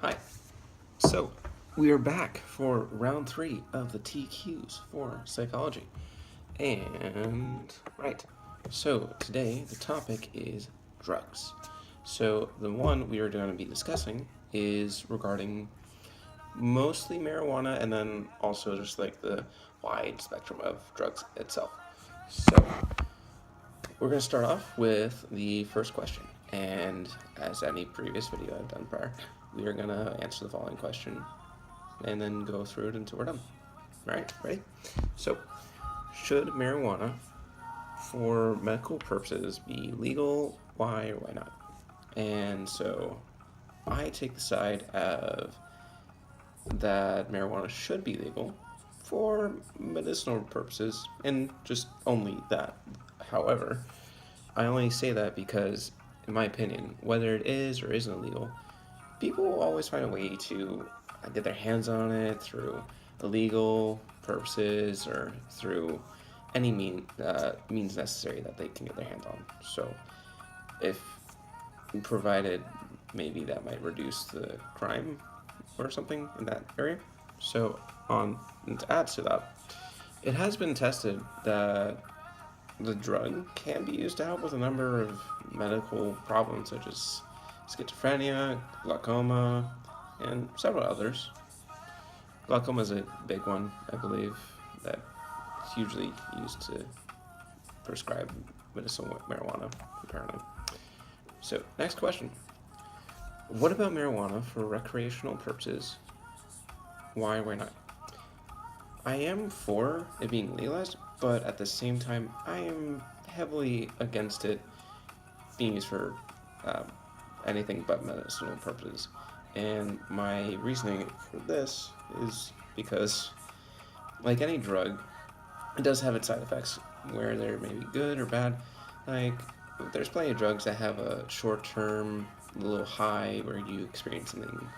Hi. So, we are back for round 3 of the TQs for psychology. And, right. So, today the topic is drugs. So, the one we are going to be discussing is regarding mostly marijuana and then also just like the wide spectrum of drugs itself. So, we're going to start off with the first question. And as any previous video I've done prior, we are going to answer the following question and then go through it until we're done. All right, ready? So, should marijuana for medical purposes be legal? Why or why not? And so, I take the side of that marijuana should be legal for medicinal purposes and just only that. However, I only say that because, in my opinion, whether it is or isn't illegal, people will always find a way to get their hands on it through illegal purposes or through any means necessary that they can get their hands on. So, if provided, maybe that might reduce the crime or something in that area. So, on and to add to that, it has been tested that the drug can be used to help with a number of medical problems such as schizophrenia, glaucoma, and several others. Glaucoma is a big one, I believe, that is usually used to prescribe medicinal marijuana, apparently. So, next question. What about marijuana for recreational purposes? Why or why not? I am for it being legalized, but at the same time, I am heavily against it being used for um, anything but medicinal purposes. And my reasoning for this is because, like any drug, it does have its side effects, where they're maybe good or bad. Like, there's plenty of drugs that have a short-term little high where you experience something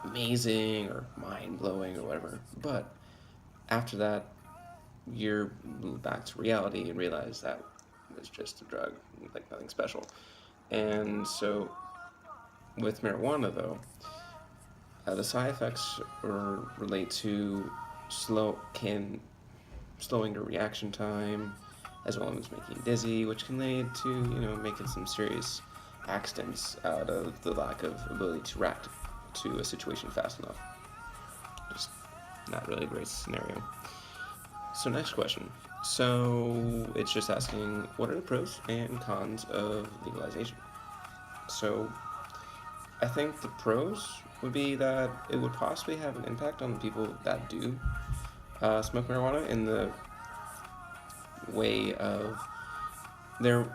amazing or mind-blowing or whatever. But after that, you're back to reality and realize that it's just a drug, like nothing special. And so, with marijuana, though, the side effects relate to slowing your reaction time, as well as making dizzy, which can lead to making some serious accidents out of the lack of ability to react to a situation fast enough. Just not really a great scenario. So next question. So it's just asking, what are the pros and cons of legalization? So I think the pros would be that it would possibly have an impact on the people that do smoke marijuana in the way of there.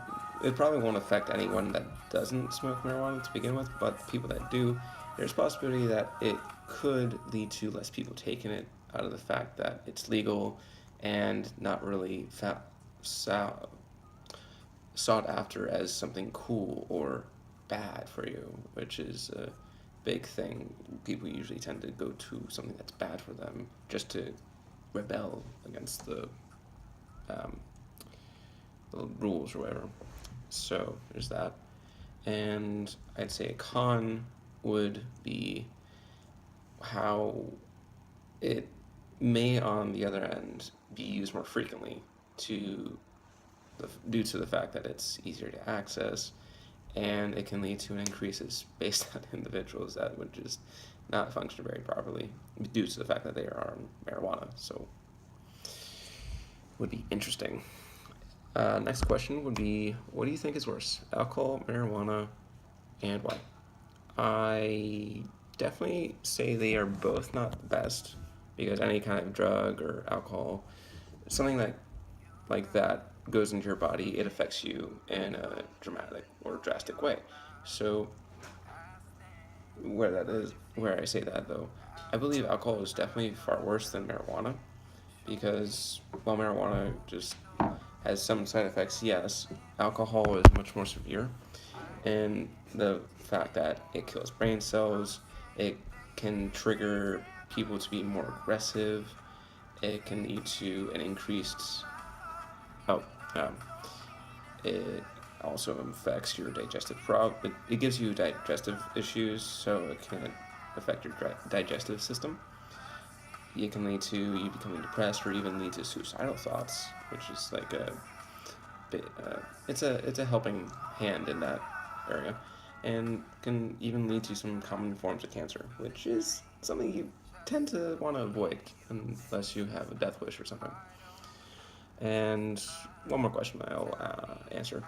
It probably won't affect anyone that doesn't smoke marijuana to begin with, but people that do, there's a possibility that it could lead to less people taking it out of the fact that it's legal and not really sought after as something cool or bad for you, which is a big thing. People usually tend to go to something that's bad for them just to rebel against um, the rules or whatever. So there's that. And I'd say a con would be how it may, on the other end, be used more frequently due to the fact that it's easier to access, and it can lead to an increases based on individuals that would just not function very properly due to the fact that they are on marijuana. So, would be interesting. Next question would be, what do you think is worse, alcohol, marijuana, and why? I definitely say they are both not the best because any kind of drug or alcohol, something like that goes into your body, it affects you in a dramatic or drastic way. So where I say that though, I believe alcohol is definitely far worse than marijuana because while marijuana just has some side effects, yes, alcohol is much more severe. And the fact that it kills brain cells, it can trigger people to be more aggressive, it can lead to an increased oh it also affects your digestive it gives you digestive issues, so it can affect your digestive system. It can lead to you becoming depressed, or even lead to suicidal thoughts, which is like it's a helping hand in that area, and can even lead to some common forms of cancer, which is something you tend to want to avoid unless you have a death wish or something. And one more question I'll answer.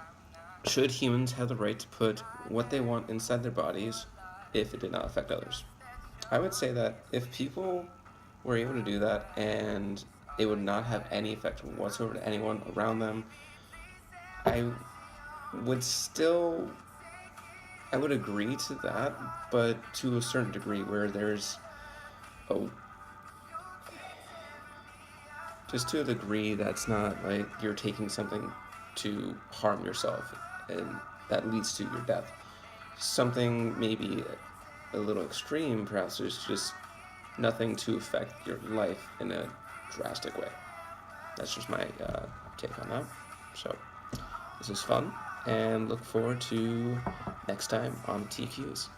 Should humans have the right to put what they want inside their bodies if it did not affect others? I would say that if people were able to do that and it would not have any effect whatsoever to anyone around them, I would still I would agree to that, but to a certain degree where there's just to a degree that's not like you're taking something to harm yourself and that leads to your death. Something maybe a little extreme, perhaps there's just nothing to affect your life in a drastic way. That's just my take on that. So this is fun, and look forward to next time on TQs.